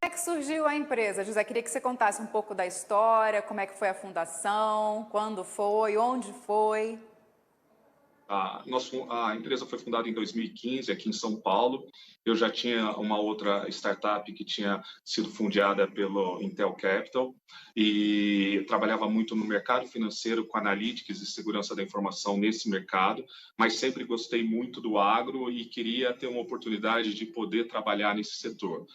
Como é que surgiu a empresa, José? Queria que você contasse um pouco da história, como é que foi a fundação, quando foi, onde foi. A empresa foi fundada em 2015, aqui em São Paulo. Eu já tinha uma outra startup que tinha sido fundada pelo Intel Capital e trabalhava muito no mercado financeiro com analytics e segurança da informação nesse mercado, mas sempre gostei muito do agro e queria ter uma oportunidade de poder trabalhar nesse setor.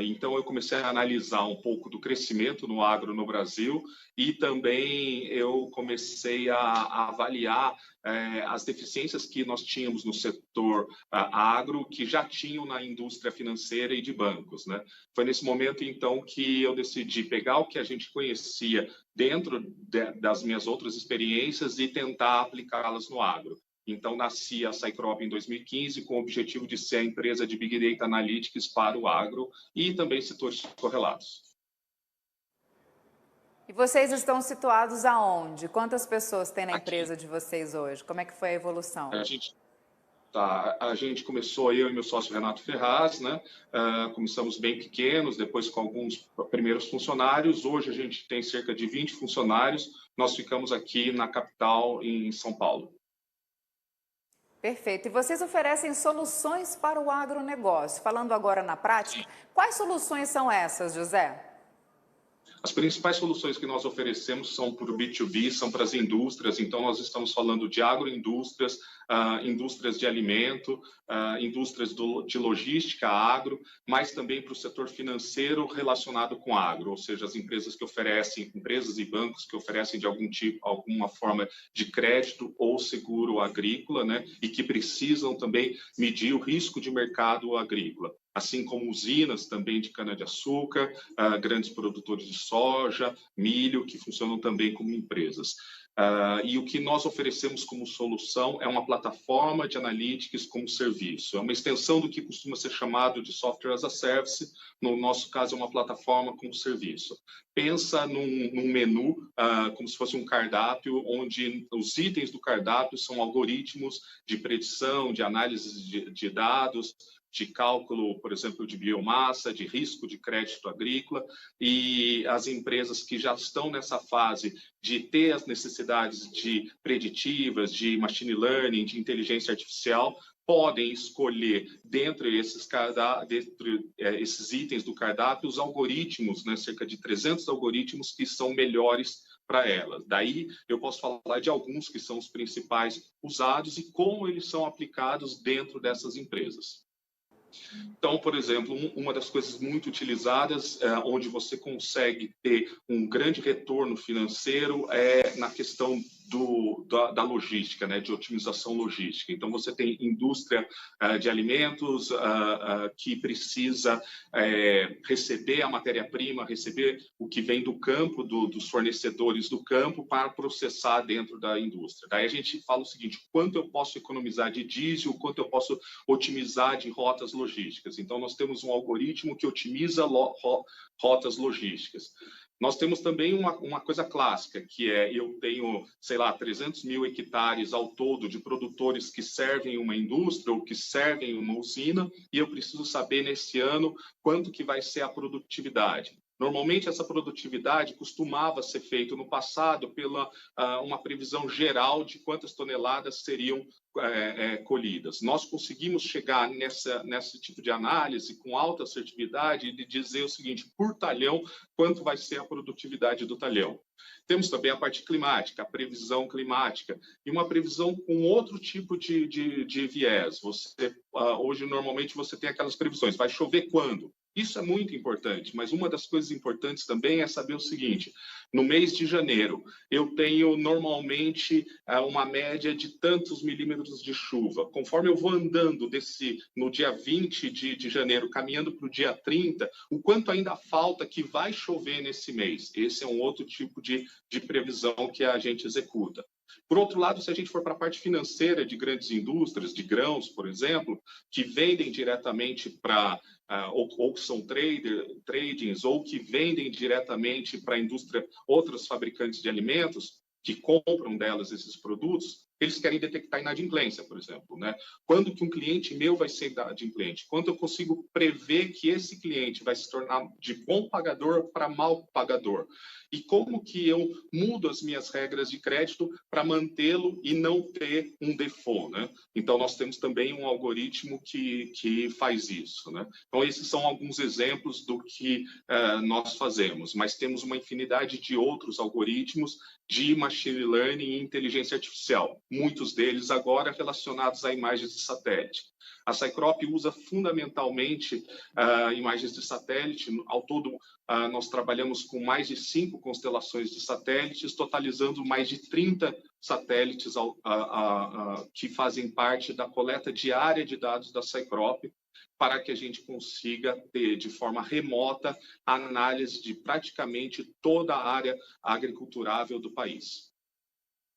Então, eu comecei a analisar um pouco do crescimento no agro no Brasil e também eu comecei a avaliar as deficiências que nós tínhamos no setor agro, que já tinham na indústria financeira e de bancos, né? Foi nesse momento, então, que eu decidi pegar o que a gente conhecia dentro das minhas outras experiências e tentar aplicá-las no agro. Então, nasci a Cycrop em 2015 com o objetivo de ser a empresa de Big Data Analytics para o agro e também setores correlatos. E vocês estão situados aonde? Quantas pessoas tem na Aqui, empresa de vocês hoje? Como é que foi a evolução? a gente começou, eu e meu sócio Renato Ferraz, né? Começamos bem pequenos, depois com alguns primeiros funcionários. Hoje a gente tem cerca de 20 funcionários. Nós ficamos aqui na capital, em São Paulo. Perfeito. E vocês oferecem soluções para o agronegócio. Falando agora na prática, quais soluções são essas, José? As principais soluções que nós oferecemos são para o B2B, são para as indústrias. Então, nós estamos falando de agroindústrias, indústrias de alimento, indústrias de logística, agro, mas também para o setor financeiro relacionado com agro, ou seja, as empresas que oferecem, empresas e bancos que oferecem de algum tipo, alguma forma de crédito ou seguro agrícola, né, e que precisam também medir o risco de mercado agrícola, assim como usinas também de cana-de-açúcar, grandes produtores de soja, milho, que funcionam também como empresas. E o que nós oferecemos como solução é uma plataforma de analytics como serviço. É uma extensão do que costuma ser chamado de software as a service. No nosso caso, é uma plataforma como serviço. Pensa num menu, como se fosse um cardápio, onde os itens do cardápio são algoritmos de predição, de análise de dados, de cálculo, por exemplo, de biomassa, de risco de crédito agrícola, e as empresas que já estão nessa fase de ter as necessidades de preditivas, de machine learning, de inteligência artificial, podem escolher dentro esses itens do cardápio os algoritmos, né, cerca de 300 algoritmos que são melhores para elas. Daí eu posso falar de alguns que são os principais usados e como eles são aplicados dentro dessas empresas. Então, por exemplo, uma das coisas muito utilizadas, onde você consegue ter um grande retorno financeiro, é na questão da logística, né, de otimização logística. Então, você tem indústria de alimentos que precisa receber a matéria-prima, receber o que vem do campo, dos fornecedores do campo, para processar dentro da indústria. Daí a gente fala o seguinte: quanto eu posso economizar de diesel, quanto eu posso otimizar de rotas logísticas. Então, nós temos um algoritmo que otimiza rotas logísticas. Nós temos também uma coisa clássica, que é, eu tenho, sei lá, 300 mil hectares ao todo de produtores que servem uma indústria ou que servem uma usina, e eu preciso saber nesse ano quanto que vai ser a produtividade. Normalmente, essa produtividade costumava ser feita no passado pela uma previsão geral de quantas toneladas seriam colhidas. Nós conseguimos chegar nesse tipo de análise com alta assertividade e dizer o seguinte: por talhão, quanto vai ser a produtividade do talhão. Temos também a parte climática, a previsão climática, e uma previsão com outro tipo de viés. Hoje, normalmente, você tem aquelas previsões: vai chover quando? Isso é muito importante, mas uma das coisas importantes também é saber o seguinte: no mês de janeiro, eu tenho normalmente uma média de tantos milímetros de chuva. Conforme eu vou andando no dia 20 de janeiro, caminhando para o dia 30, o quanto ainda falta que vai chover nesse mês? Esse é um outro tipo de previsão que a gente executa. Por outro lado, se a gente for para a parte financeira de grandes indústrias, de grãos, por exemplo, que vendem diretamente para ou que são tradings, ou que vendem diretamente para a indústria, outros fabricantes de alimentos, que compram delas esses produtos, eles querem detectar inadimplência, por exemplo, né? Quando que um cliente meu vai ser inadimplente? Quando eu consigo prever que esse cliente vai se tornar de bom pagador para mal pagador? E como que eu mudo as minhas regras de crédito para mantê-lo e não ter um default, né? Então, nós temos também um algoritmo que faz isso, né? Então, esses são alguns exemplos do que nós fazemos, mas temos uma infinidade de outros algoritmos de machine learning e inteligência artificial, muitos deles agora relacionados a imagens de satélite. A Cycrop usa fundamentalmente imagens de satélite. Ao todo, nós trabalhamos com mais de 5 constelações de satélites, totalizando mais de 30 satélites que fazem parte da coleta diária de dados da Cycrop, para que a gente consiga ter, de forma remota, a análise de praticamente toda a área agriculturável do país.